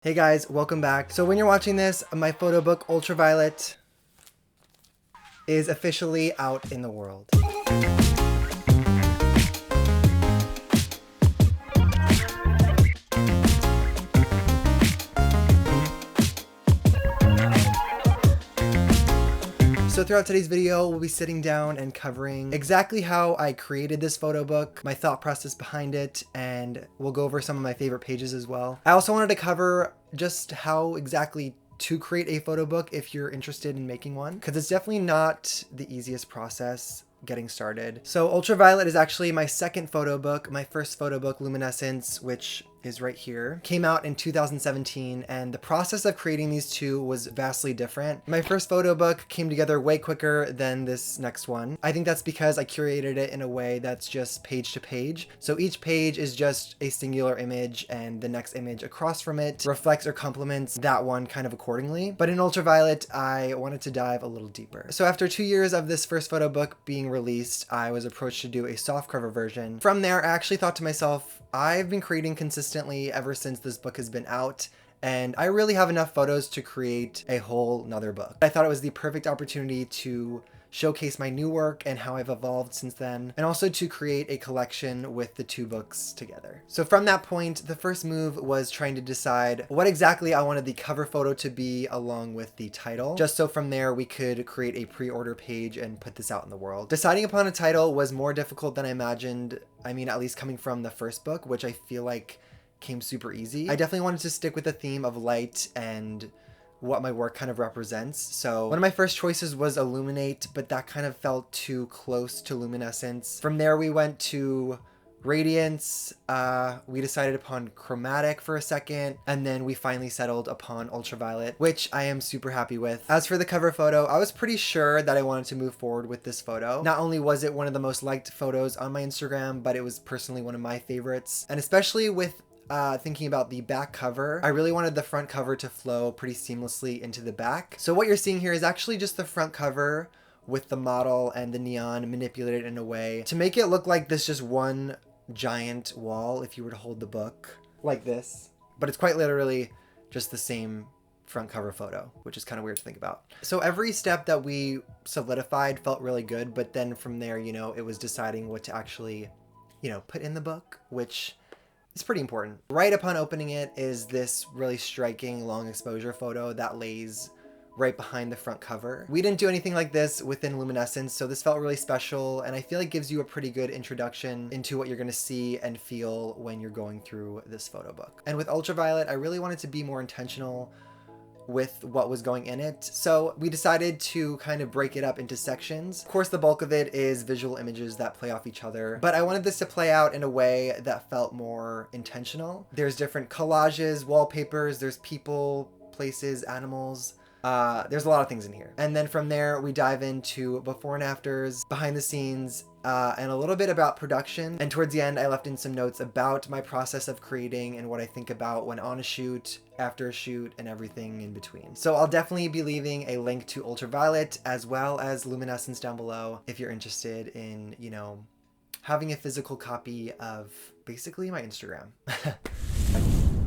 Hey guys, welcome back. So when you're watching this, my photo book Ultraviolet is officially out in the world. So throughout today's video, we'll be sitting down and covering exactly how I created this photo book, my thought process behind it, and we'll go over some of my favorite pages as well. I also wanted to cover just how exactly to create a photo book if you're interested in making one, because it's definitely not the easiest process getting started. So Ultraviolet is actually my second photo book. My first photo book, Luminescence, which is right here, came out in 2017, and the process of creating these two was vastly different. My first photo book came together way quicker than this next one. I think that's because I curated it in a way that's just page to page. So each page is just a singular image, and the next image across from it reflects or complements that one kind of accordingly. But in Ultraviolet, I wanted to dive a little deeper. So after 2 years of this first photo book being released, I was approached to do a softcover version. From there, I actually thought to myself, I've been creating consistently ever since this book has been out, and I really have enough photos to create a whole nother book. I thought it was the perfect opportunity to showcase my new work and how I've evolved since then, and also to create a collection with the two books together. So from that point, the first move was trying to decide what exactly I wanted the cover photo to be along with the title, just so from there we could create a pre-order page and put this out in the world. Deciding upon a title was more difficult than I imagined. I mean, at least coming from the first book, which I feel like came super easy. I definitely wanted to stick with the theme of light and what my work kind of represents. So one of my first choices was Illuminate, but that kind of felt too close to Luminescence. From there we went to Radiance, we decided upon Chromatic for a second, and then we finally settled upon Ultraviolet, which I am super happy with. As for the cover photo, I was pretty sure that I wanted to move forward with this photo. Not only was it one of the most liked photos on my Instagram, but it was personally one of my favorites. And especially with thinking about the back cover, I really wanted the front cover to flow pretty seamlessly into the back. So what you're seeing here is actually just the front cover with the model and the neon manipulated in a way to make it look like this just one giant wall if you were to hold the book like this. But it's quite literally just the same front cover photo, which is kind of weird to think about. So every step that we solidified felt really good, but then from there, you know, it was deciding what to actually, you know, put in the book, which it's pretty important. Right upon opening it is this really striking long exposure photo that lays right behind the front cover. We didn't do anything like this within Luminescence, so this felt really special, and I feel like gives you a pretty good introduction into what you're gonna see and feel when you're going through this photo book. And with Ultraviolet, I really wanted to be more intentional with what was going in it. So we decided to kind of break it up into sections. Of course, the bulk of it is visual images that play off each other, but I wanted this to play out in a way that felt more intentional. There's different collages, wallpapers, there's people, places, animals. There's a lot of things in here. And then from there, we dive into before and afters, behind the scenes, and a little bit about production. And towards the end, I left in some notes about my process of creating and what I think about when on a shoot, after a shoot, and everything in between. So I'll definitely be leaving a link to Ultraviolet as well as Luminescence down below if you're interested in, you know, having a physical copy of basically my Instagram.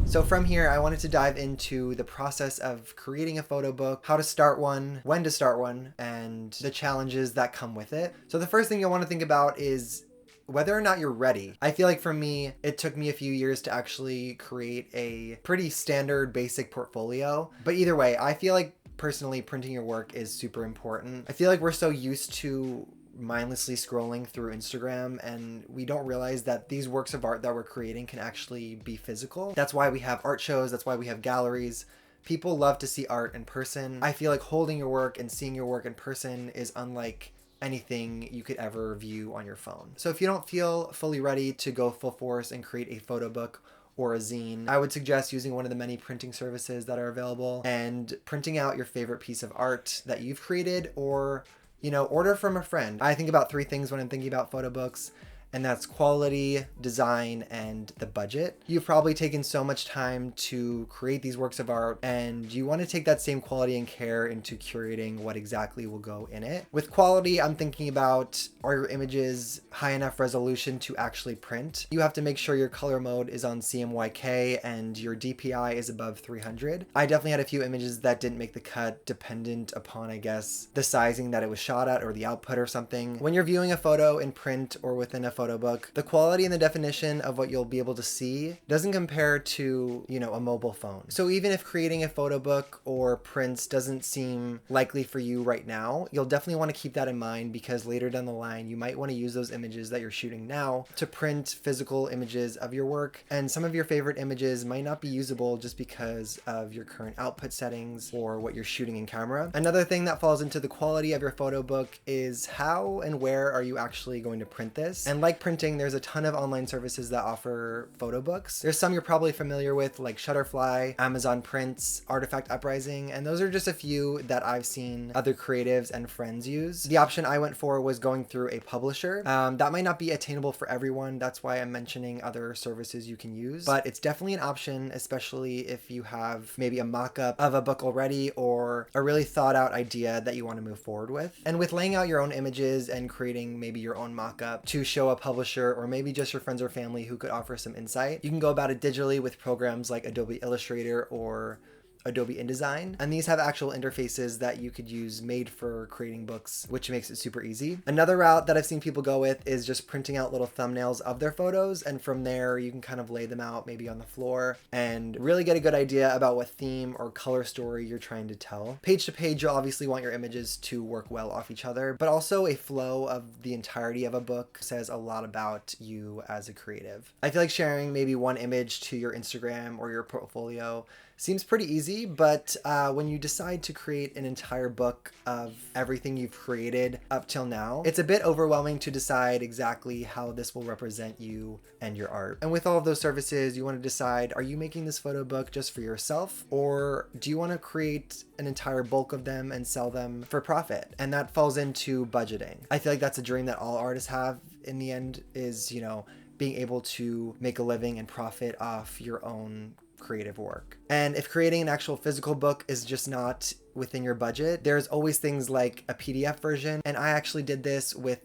So from here, I wanted to dive into the process of creating a photo book, how to start one, when to start one, and the challenges that come with it. So the first thing you'll want to think about is whether or not you're ready. I feel like for me, it took me a few years to actually create a pretty standard basic portfolio. But either way, I feel like personally printing your work is super important. I feel like we're so used to mindlessly scrolling through Instagram, and we don't realize that these works of art that we're creating can actually be physical. That's why we have art shows, that's why we have galleries. People love to see art in person. I feel like holding your work and seeing your work in person is unlike anything you could ever view on your phone. So if you don't feel fully ready to go full force and create a photo book or a zine, I would suggest using one of the many printing services that are available and printing out your favorite piece of art that you've created, or you know, order from a friend. I think about 3 things when I'm thinking about photo books, and that's quality, design, and the budget. You've probably taken so much time to create these works of art, and you want to take that same quality and care into curating what exactly will go in it. With quality, I'm thinking about, are your images high enough resolution to actually print? You have to make sure your color mode is on CMYK and your DPI is above 300. I definitely had a few images that didn't make the cut, dependent upon, I guess, the sizing that it was shot at or the output or something. When you're viewing a photo in print or within a photo book, the quality and the definition of what you'll be able to see doesn't compare to, you know, a mobile phone. So even if creating a photo book or prints doesn't seem likely for you right now, you'll definitely want to keep that in mind, because later down the line, you might want to use those images that you're shooting now to print physical images of your work. And some of your favorite images might not be usable just because of your current output settings or what you're shooting in camera. Another thing that falls into the quality of your photo book is how and where are you actually going to print this? And like printing, there's a ton of online services that offer photo books. There's some you're probably familiar with, like Shutterfly, Amazon Prints, Artifact Uprising, and those are just a few that I've seen other creatives and friends use. The option I went for was going through a publisher. That might not be attainable for everyone. That's why I'm mentioning other services you can use, but it's definitely an option, especially if you have maybe a mock-up of a book already or a really thought out idea that you want to move forward with. And with laying out your own images and creating maybe your own mock-up to show a publisher or maybe just your friends or family who could offer some insight, you can go about it digitally with programs like Adobe Illustrator or Adobe InDesign, and these have actual interfaces that you could use made for creating books, which makes it super easy. Another route that I've seen people go with is just printing out little thumbnails of their photos, and from there you can kind of lay them out maybe on the floor and really get a good idea about what theme or color story you're trying to tell. Page to page, you'll obviously want your images to work well off each other, but also a flow of the entirety of a book says a lot about you as a creative. I feel like sharing maybe one image to your Instagram or your portfolio seems pretty easy, but when you decide to create an entire book of everything you've created up till now, it's a bit overwhelming to decide exactly how this will represent you and your art. And with all of those services, you want to decide, are you making this photo book just for yourself, or do you want to create an entire bulk of them and sell them for profit? And that falls into budgeting. I feel like that's a dream that all artists have in the end, is, you know, being able to make a living and profit off your own creative work. And if creating an actual physical book is just not within your budget, there's always things like a PDF version. And I actually did this with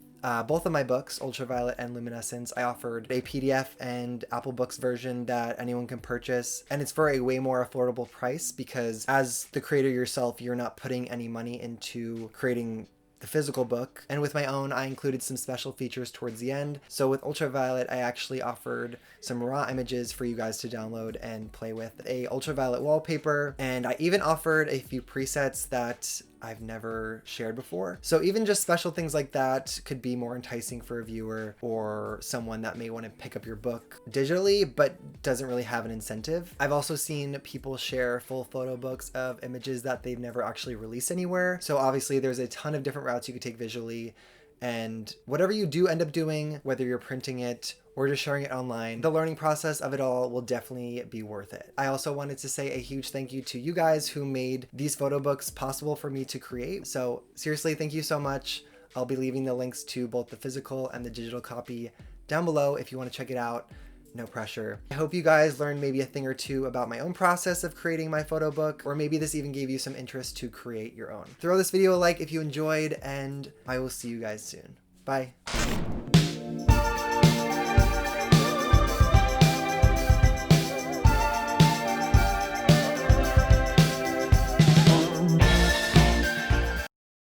both of my books, Ultraviolet and Luminescence. I offered a PDF and Apple Books version that anyone can purchase, and it's for a way more affordable price, because as the creator yourself, you're not putting any money into creating the physical book. And with my own, I included some special features towards the end. So with Ultraviolet, I actually offered some raw images for you guys to download and play with, a ultraviolet wallpaper, and I even offered a few presets that I've never shared before. So even just special things like that could be more enticing for a viewer or someone that may want to pick up your book digitally but doesn't really have an incentive. I've also seen people share full photo books of images that they've never actually released anywhere. So obviously there's a ton of different routes you could take visually, and whatever you do end up doing, whether you're printing it or just sharing it online, the learning process of it all will definitely be worth it. I also wanted to say a huge thank you to you guys who made these photo books possible for me to create. So seriously, thank you so much. I'll be leaving the links to both the physical and the digital copy down below if you want to check it out. No pressure. I hope you guys learned maybe a thing or two about my own process of creating my photo book, or maybe this even gave you some interest to create your own. Throw this video a like if you enjoyed, and I will see you guys soon. Bye.